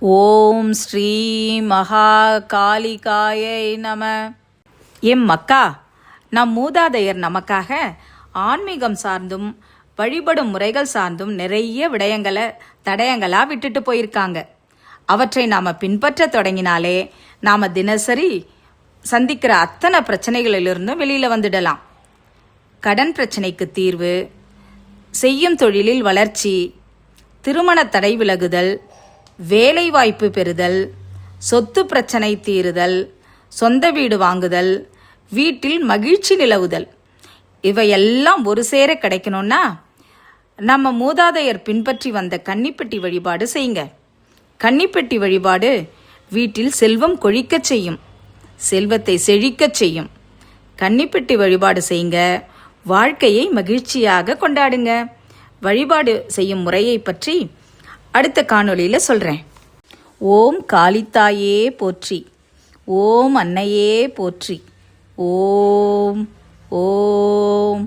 ஓம் ஸ்ரீ மகா காளிகாயை நம. எம் மக்கா, நம் மூதாதையர் நமக்காக ஆன்மீகம் சார்ந்தும் வழிபடும் முறைகள் சார்ந்தும் நிறைய தடயங்களா விட்டுட்டு போயிருக்காங்க. அவற்றை நாம் பின்பற்ற தொடங்கினாலே நாம் தினசரி சந்திக்கிற அத்தனை பிரச்சனைகளிலிருந்தும் வெளியில் வந்துடலாம். கடன் பிரச்சனைக்கு தீர்வு, செய்யும் தொழிலில் வளர்ச்சி, திருமண தடை விலகுதல், வேலைவாய்ப்பு பெறுதல், சொத்து பிரச்சனை தீருதல், சொந்த வீடு வாங்குதல், வீட்டில் மகிழ்ச்சி நிலவுதல், இவையெல்லாம் ஒரு சேர கிடைக்கணும்னா நம்ம மூதாதையர் பின்பற்றி வந்த கன்னிப்பெட்டி வழிபாடு செய்யுங்க. கன்னிப்பெட்டி வழிபாடு வீட்டில் செல்வம் கொழிக்கச் செய்யும், செல்வத்தை செழிக்கச் செய்யும். கன்னிப்பெட்டி வழிபாடு செய்யுங்க, வாழ்க்கையை மகிழ்ச்சியாக கொண்டாடுங்க. வழிபாடு செய்யும் முறையை பற்றி அடுத்த காணொளியில் சொல்கிறேன். ஓம் காளித்தாயே போற்றி, ஓம் அன்னையே போற்றி, ஓம் ஓம்